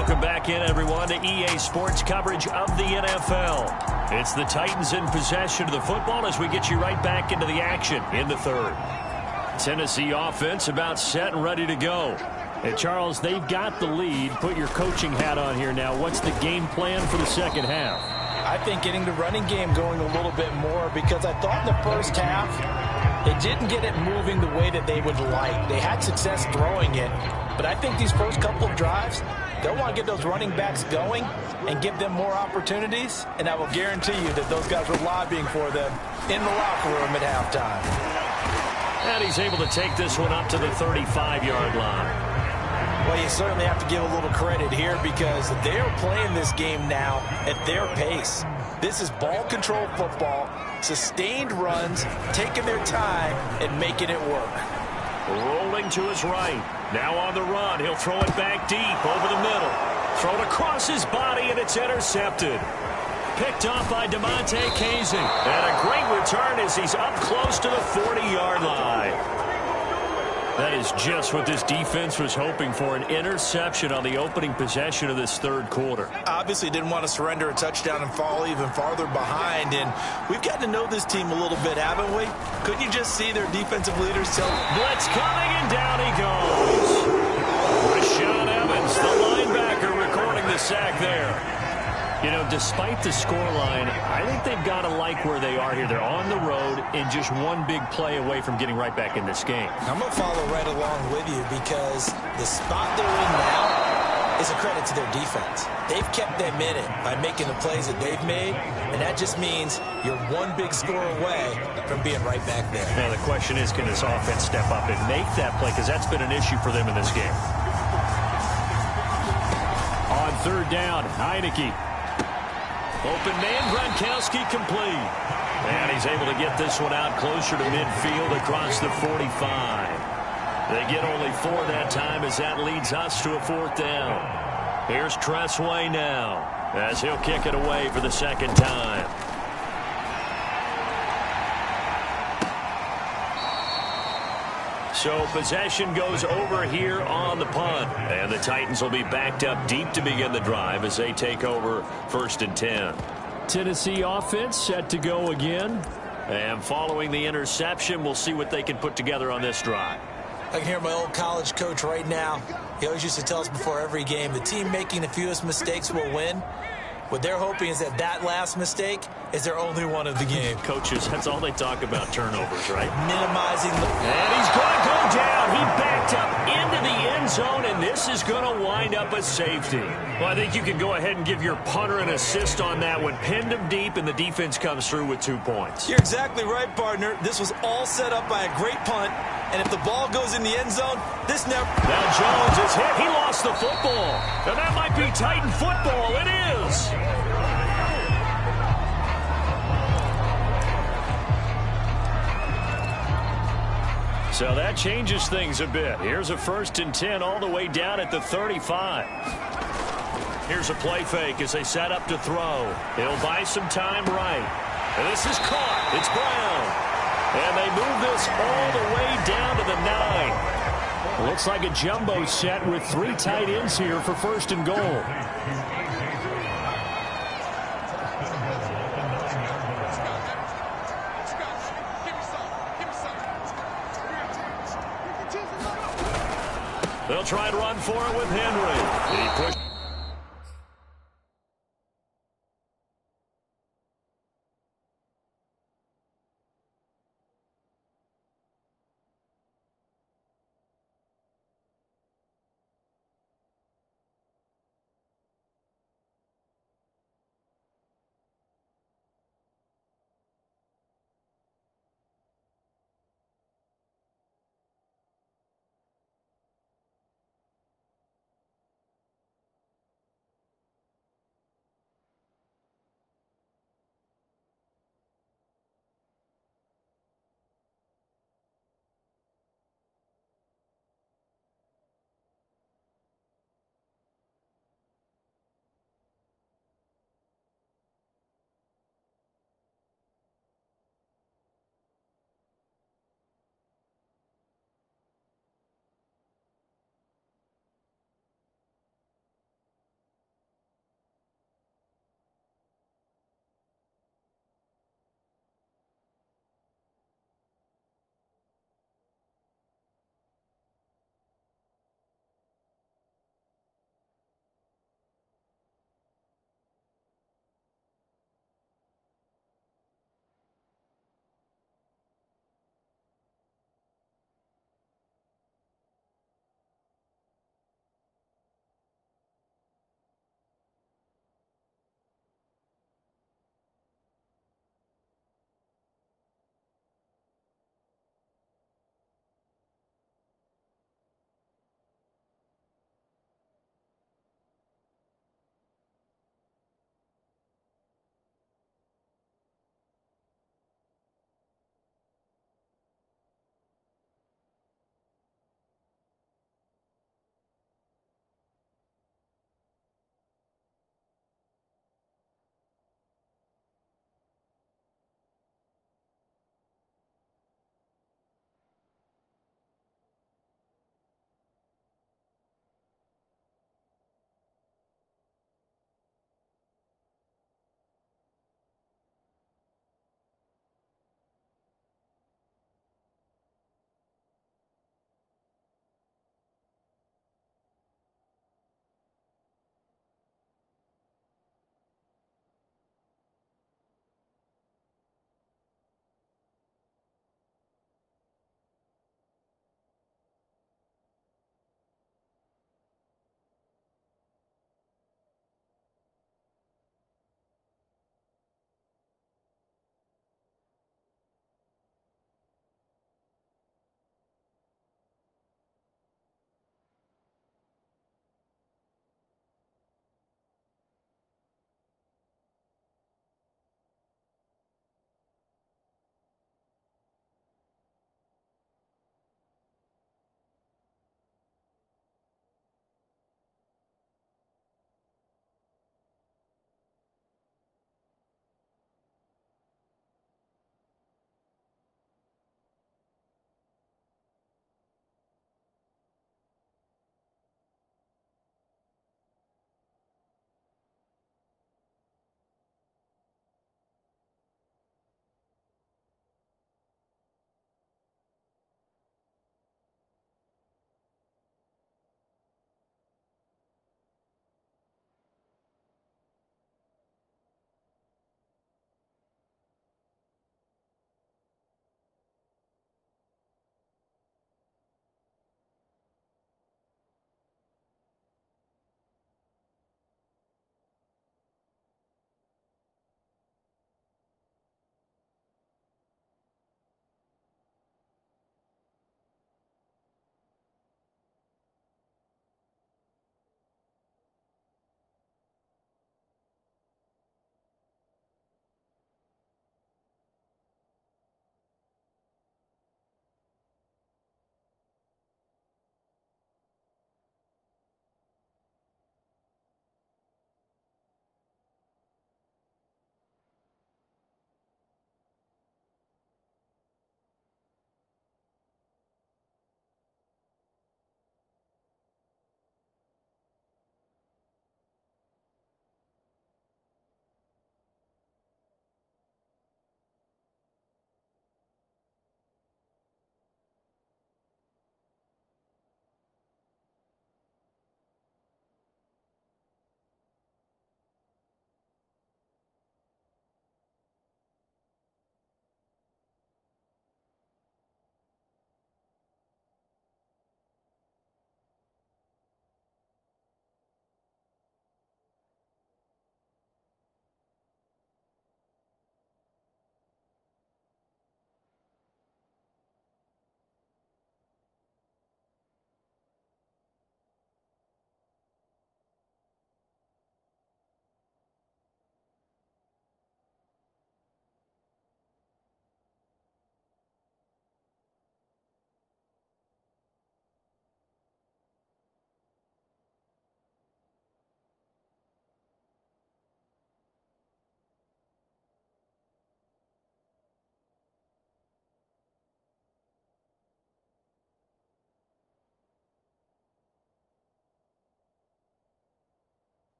Welcome back in, everyone, to EA Sports coverage of the NFL. It's the Titans in possession of the football as we get you right back into the action in the third. Tennessee offense about set and ready to go. Hey, Charles, they've got the lead. Put your coaching hat on here now. What's the game plan for the second half? I think getting the running game going a little bit more, because I thought in the first half they didn't get it moving the way that they would like. They had success throwing it, but I think these first couple of drives, they'll want to get those running backs going and give them more opportunities, and I will guarantee you that those guys were lobbying for them in the locker room at halftime. And he's able to take this one up to the 35-yard line. Well, you certainly have to give a little credit here because they're playing this game now at their pace. This is ball control football, sustained runs, taking their time and making it work. Rolling to his right. Now on the run. He'll throw it back deep over the middle. Thrown across his body, and it's intercepted. Picked off by damarco98's. And a great return as he's up close to the 40-yard line. That is just what this defense was hoping for, an interception on the opening possession of this third quarter. Obviously didn't want to surrender a touchdown and fall even farther behind, and we've gotten to know this team a little bit, haven't we? Couldn't you just see their defensive leaders tell them? Blitz coming, and down he goes. Rashaan Evans, the linebacker, recording the sack there. You know, despite the scoreline, I think they've got to like where they are here. They're on the road and just one big play away from getting right back in this game. I'm going to follow right along with you because the spot they're in now is a credit to their defense. They've kept them in it by making the plays that they've made, and that just means you're one big score away from being right back there. Now, the question is, can this offense step up and make that play? Because that's been an issue for them in this game. On third down, Heineke. Open man, Gronkowski complete. And he's able to get this one out closer to midfield across the 45. They get only 4 that time as that leads us to a fourth down. Here's Tressway now as he'll kick it away for the second time. So possession goes over here on the punt. And the Titans will be backed up deep to begin the drive as they take over 1st and 10. Tennessee offense set to go again. And following the interception, we'll see what they can put together on this drive. I can hear my old college coach right now. He always used to tell us before every game, the team making the fewest mistakes will win. What they're hoping is that that last mistake is their only one of the game. Coaches, that's all they talk about, turnovers, right? Minimizing the... And he's going to go down. He backed up into the end zone, and this is going to wind up a safety. Well, I think you can go ahead and give your punter an assist on that one. Pinned him deep, and the defense comes through with 2 points. You're exactly right, partner. This was all set up by a great punt, and if the ball goes in the end zone, this never... Now Jones is hit. He lost the football. And that might be Titan football. It is. So that changes things a bit. Here's a 1st and 10 all the way down at the 35. Here's a play fake as they set up to throw. He'll buy some time right. And this is caught. It's Brown. And they move this all the way down to the 9. Looks like a jumbo set with 3 tight ends here for 1st and goal. They'll try and run for it with Henry. He pushed.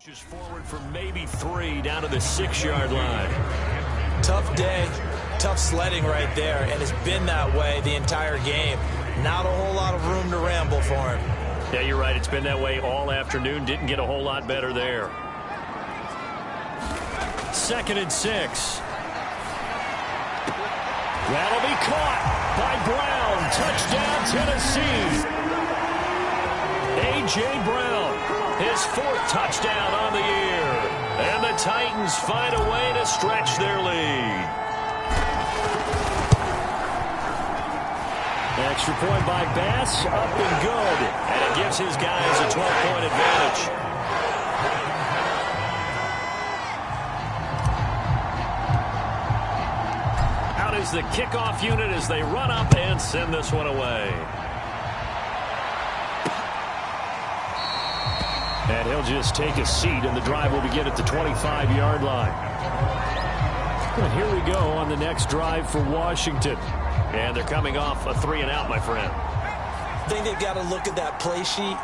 Just forward for maybe 3 down to the 6-yard line. Tough day, tough sledding right there, and it's been that way the entire game. Not a whole lot of room to ramble for him. Yeah, you're right. It's been that way all afternoon. Didn't get a whole lot better there. 2nd and 6. That'll be caught by Brown. Touchdown, Tennessee. A.J. Brown, his 4th touchdown on the year. And the Titans find a way to stretch their lead. Extra point by Bass, up and good. And it gives his guys a 12-point advantage. Out is the kickoff unit as they run up and send this one away. And he'll just take a seat, and the drive will begin at the 25-yard line. And here we go on the next drive for Washington. And they're coming off a 3-and-out, my friend. I think they've got to look at that play sheet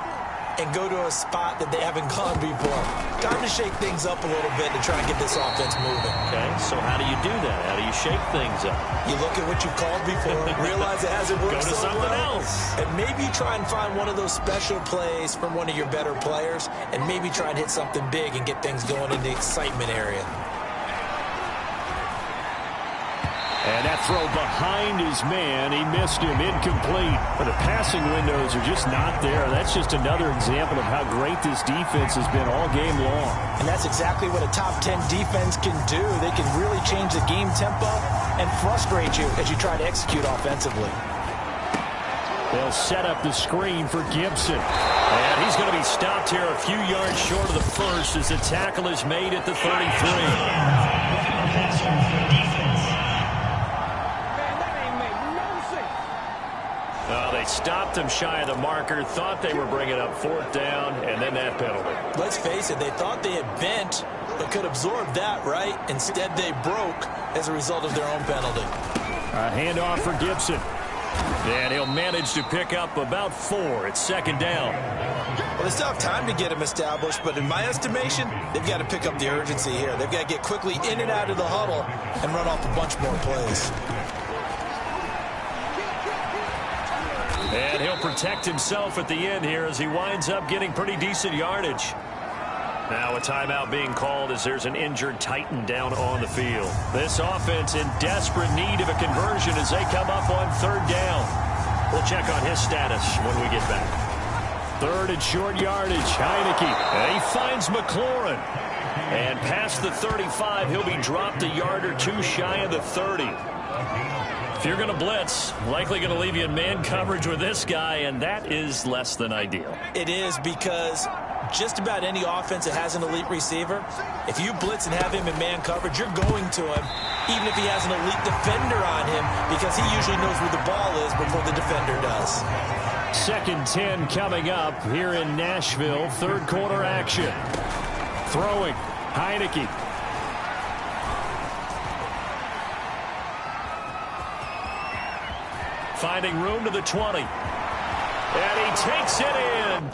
and go to a spot that they haven't gone before. Time to shake things up a little bit to try and get this offense moving. Okay, so how do you do that? How do you shake things up? You look at what you've called before, realize it hasn't worked Go to so something well, else. and maybe try and find one of those special plays from one of your better players, and maybe try and hit something big and get things going in the excitement area. And that throw behind his man, he missed him, incomplete. But the passing windows are just not there. That's just another example of how great this defense has been all game long. And that's exactly what a top 10 defense can do. They can really change the game tempo and frustrate you as you try to execute offensively. They'll set up the screen for Gibson. And he's going to be stopped here a few yards short of the first as the tackle is made at the 33. They stopped him shy of the marker, thought they were bringing up 4th down, and then that penalty. Let's face it, they thought they had bent, but could absorb that, right? Instead, they broke as a result of their own penalty. A handoff for Gibson. And he'll manage to pick up about 4 at 2nd down. Well, they still have time to get him established, but in my estimation, they've got to pick up the urgency here. They've got to get quickly in and out of the huddle and run off a bunch more plays. And he'll protect himself at the end here as he winds up getting pretty decent yardage. Now a timeout being called as there's an injured Titan down on the field. This offense in desperate need of a conversion as they come up on 3rd down. We'll check on his status when we get back. 3rd and short yardage. Heineke. And he finds McLaurin. And past the 35, he'll be dropped a yard or 2 shy of the 30. If you're going to blitz, likely going to leave you in man coverage with this guy, and that is less than ideal. It is, because just about any offense that has an elite receiver, if you blitz and have him in man coverage, you're going to him, even if he has an elite defender on him, because he usually knows where the ball is before the defender does. 2nd 10 coming up here in Nashville. 3rd quarter action. Throwing. Heineke. Finding room to the 20. And he takes it in.